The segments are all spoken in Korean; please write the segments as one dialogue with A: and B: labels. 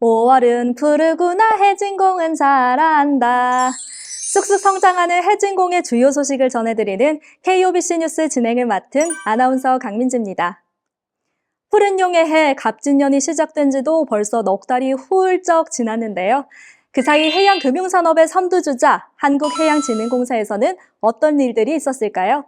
A: 5월은 푸르구나 해진공은 잘한다. 쑥쑥 성장하는 해진공의 주요 소식을 전해드리는 KOBC 뉴스 진행을 맡은 아나운서 강민지입니다. 푸른 용의 해 갑진년이 시작된 지도 벌써 넉 달이 훌쩍 지났는데요. 그 사이 해양금융산업의 선두주자 한국해양진흥공사에서는 어떤 일들이 있었을까요?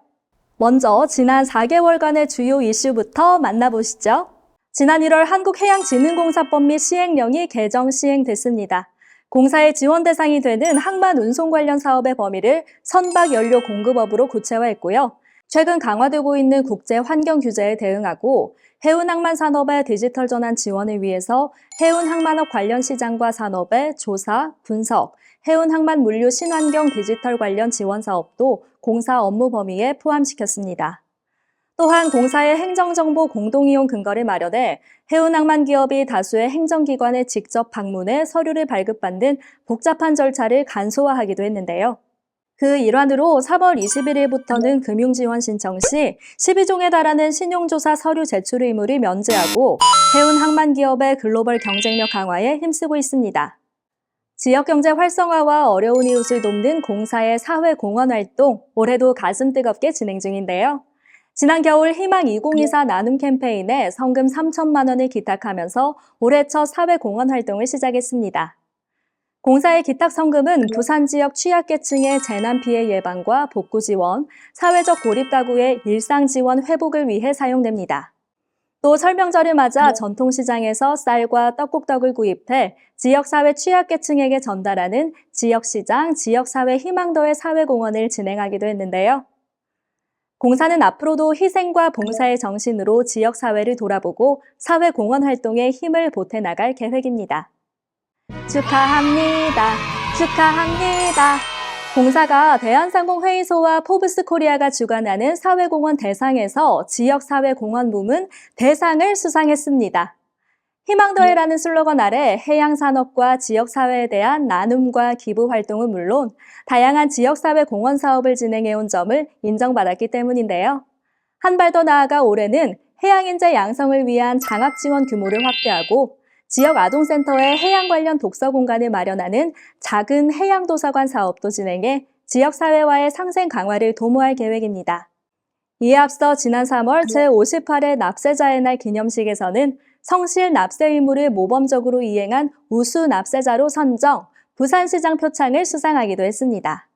A: 먼저 지난 4개월간의 주요 이슈부터 만나보시죠. 지난 1월 한국해양진흥공사법 및 시행령이 개정 시행됐습니다. 공사의 지원 대상이 되는 항만 운송 관련 사업의 범위를 선박연료 공급업으로 구체화했고요. 최근 강화되고 있는 국제 환경 규제에 대응하고 해운항만 산업의 디지털 전환 지원을 위해서 해운항만업 관련 시장과 산업의 조사, 분석, 해운항만 물류 신환경 디지털 관련 지원 사업도 공사 업무 범위에 포함시켰습니다. 또한 공사의 행정정보 공동이용 근거를 마련해 해운항만 기업이 다수의 행정기관에 직접 방문해 서류를 발급받는 복잡한 절차를 간소화하기도 했는데요. 그 일환으로 3월 21일부터는 금융지원 신청 시 12종에 달하는 신용조사 서류 제출 의무를 면제하고 해운항만 기업의 글로벌 경쟁력 강화에 힘쓰고 있습니다. 지역경제 활성화와 어려운 이웃을 돕는 공사의 사회공헌 활동, 올해도 가슴 뜨겁게 진행 중인데요. 지난 겨울 희망 2024 나눔 캠페인에 성금 3천만 원을 기탁하면서 올해 첫 사회공헌 활동을 시작했습니다. 공사의 기탁 성금은 부산 지역 취약계층의 재난 피해 예방과 복구 지원, 사회적 고립 가구의 일상 지원 회복을 위해 사용됩니다. 또 설명절을 맞아 전통시장에서 쌀과 떡국떡을 구입해 지역사회 취약계층에게 전달하는 지역시장, 지역사회 희망도의 사회공헌을 진행하기도 했는데요. 공사는 앞으로도 희생과 봉사의 정신으로 지역사회를 돌아보고 사회공헌 활동에 힘을 보태나갈 계획입니다. 축하합니다. 축하합니다. 공사가 대한상공회의소와 포브스코리아가 주관하는 사회공헌 대상에서 지역사회공헌 부문 대상을 수상했습니다. 희망더해라는 슬로건 아래 해양산업과 지역사회에 대한 나눔과 기부 활동은 물론 다양한 지역사회 공헌 사업을 진행해온 점을 인정받았기 때문인데요. 한 발 더 나아가 올해는 해양인재 양성을 위한 장학 지원 규모를 확대하고 지역 아동센터에 해양 관련 독서 공간을 마련하는 작은 해양도서관 사업도 진행해 지역사회와의 상생 강화를 도모할 계획입니다. 이에 앞서 지난 3월 제58회 납세자의 날 기념식에서는 성실 납세 의무를 모범적으로 이행한 우수 납세자로 선정, 부산시장 표창을 수상하기도 했습니다.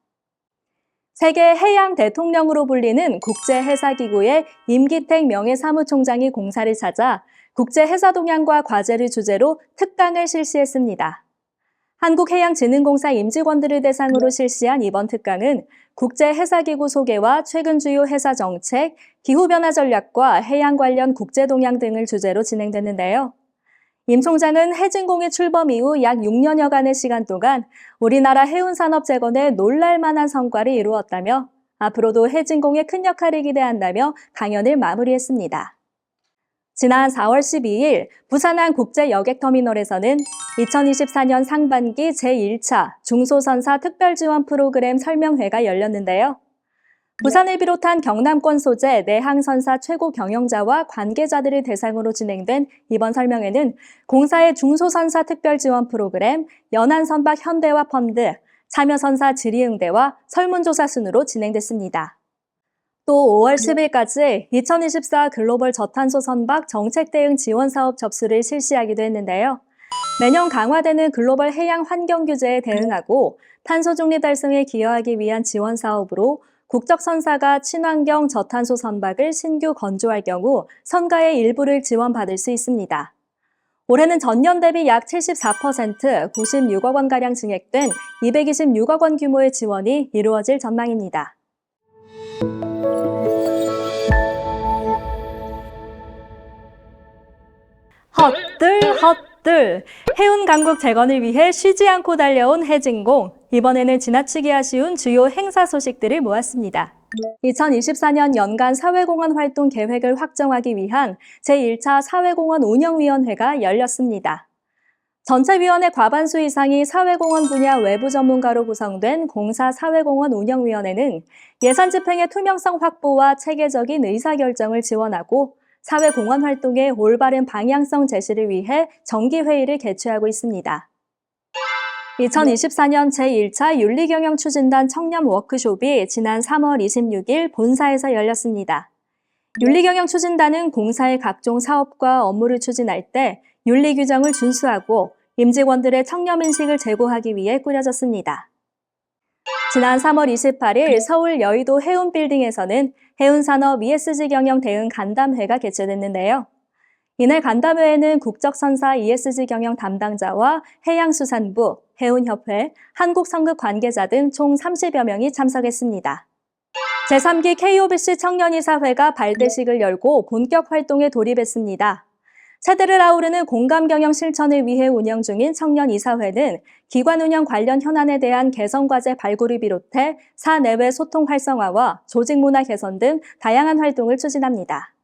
A: 세계 해양 대통령으로 불리는 국제해사기구의 임기택 명예사무총장이 공사를 찾아 국제해사동향과 과제를 주제로 특강을 실시했습니다. 한국해양진흥공사 임직원들을 대상으로 실시한 이번 특강은 국제해사기구 소개와 최근 주요 해사 정책, 기후변화 전략과 해양 관련 국제동향 등을 주제로 진행됐는데요. 임 총장은 해진공의 출범 이후 약 6년여간의 시간 동안 우리나라 해운산업 재건에 놀랄만한 성과를 이루었다며 앞으로도 해진공의 큰 역할을 기대한다며 강연을 마무리했습니다. 지난 4월 12일 부산항 국제여객터미널에서는 2024년 상반기 제1차 중소선사 특별지원 프로그램 설명회가 열렸는데요. 부산을 비롯한 경남권 소재 내항선사 최고 경영자와 관계자들을 대상으로 진행된 이번 설명회는 공사의 중소선사 특별지원 프로그램, 연안선박 현대화 펀드, 참여선사 질의응대와 설문조사 순으로 진행됐습니다. 또 5월 10일까지 2024 글로벌 저탄소 선박 정책 대응 지원 사업 접수를 실시하기도 했는데요. 매년 강화되는 글로벌 해양 환경 규제에 대응하고 탄소 중립 달성에 기여하기 위한 지원 사업으로 국적 선사가 친환경 저탄소 선박을 신규 건조할 경우 선가의 일부를 지원받을 수 있습니다. 올해는 전년 대비 약 74%, 96억 원가량 증액된 226억 원 규모의 지원이 이루어질 전망입니다. 헛들. 해운 강국 재건을 위해 쉬지 않고 달려온 해진공. 이번에는 지나치기 아쉬운 주요 행사 소식들을 모았습니다. 2024년 연간 사회공헌 활동 계획을 확정하기 위한 제1차 사회공헌 운영위원회가 열렸습니다. 전체위원회 과반수 이상이 사회공헌 분야 외부 전문가로 구성된 공사 사회공헌 운영위원회는 예산 집행의 투명성 확보와 체계적인 의사결정을 지원하고 사회공헌 활동의 올바른 방향성 제시를 위해 정기회의를 개최하고 있습니다. 2024년 제1차 윤리경영추진단 청년 워크숍이 지난 3월 26일 본사에서 열렸습니다. 윤리경영추진단은 공사의 각종 사업과 업무를 추진할 때 윤리규정을 준수하고 임직원들의 청렴인식을 제고하기 위해 꾸려졌습니다. 지난 3월 28일 서울 여의도 해운빌딩에서는 해운산업 ESG 경영 대응 간담회가 개최됐는데요. 이날 간담회에는 국적선사 ESG 경영 담당자와 해양수산부, 해운협회, 한국성급 관계자 등 총 30여 명이 참석했습니다. 제3기 KOBC 청년이사회가 발대식을 열고 본격 활동에 돌입했습니다. 세대를 아우르는 공감 경영 실천을 위해 운영 중인 청년이사회는 기관 운영 관련 현안에 대한 개선 과제 발굴을 비롯해 사내외 소통 활성화와 조직 문화 개선 등 다양한 활동을 추진합니다.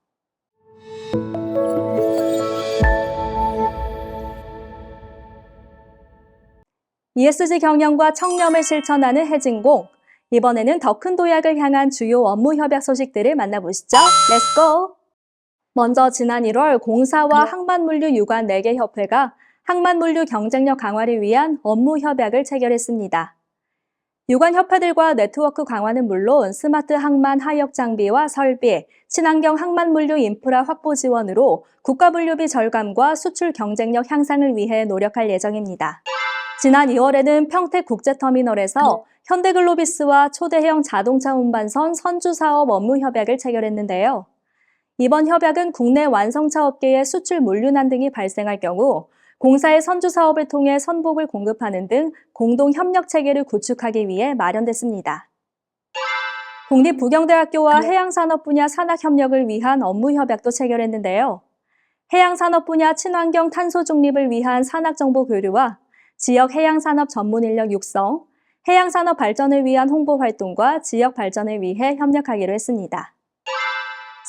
A: ESG 경영과 청렴을 실천하는 해진공. 이번에는 더 큰 도약을 향한 주요 업무 협약 소식들을 만나보시죠. 렛츠고! 먼저 지난 1월 공사와 항만물류 유관 4개 협회가 항만물류 경쟁력 강화를 위한 업무 협약을 체결했습니다. 유관 협회들과 네트워크 강화는 물론 스마트 항만 하역 장비와 설비, 친환경 항만물류 인프라 확보 지원으로 국가물류비 절감과 수출 경쟁력 향상을 위해 노력할 예정입니다. 지난 2월에는 평택국제터미널에서 현대글로비스와 초대형 자동차 운반선 선주사업 업무 협약을 체결했는데요. 이번 협약은 국내 완성차 업계의 수출 물류난 등이 발생할 경우 공사의 선주 사업을 통해 선복을 공급하는 등 공동 협력 체계를 구축하기 위해 마련됐습니다. 국립부경대학교와 해양산업 분야 산학협력을 위한 업무 협약도 체결했는데요. 해양산업 분야 친환경 탄소 중립을 위한 산학정보 교류와 지역 해양산업 전문 인력 육성, 해양산업 발전을 위한 홍보 활동과 지역 발전을 위해 협력하기로 했습니다.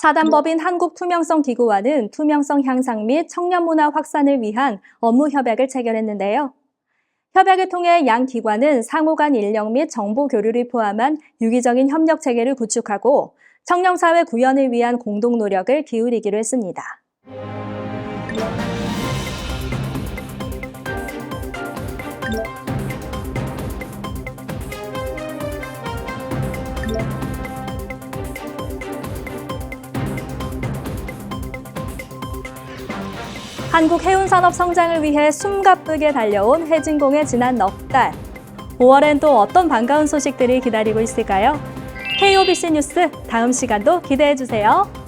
A: 사단법인 한국투명성기구와는 투명성 향상 및 청년문화 확산을 위한 업무 협약을 체결했는데요. 협약을 통해 양 기관은 상호 간 인력 및 정보 교류를 포함한 유기적인 협력 체계를 구축하고 청년사회 구현을 위한 공동 노력을 기울이기로 했습니다. 한국 해운산업 성장을 위해 숨가쁘게 달려온 해진공의 지난 넉 달. 5월엔 또 어떤 반가운 소식들이 기다리고 있을까요? KOBC 뉴스 다음 시간도 기대해주세요.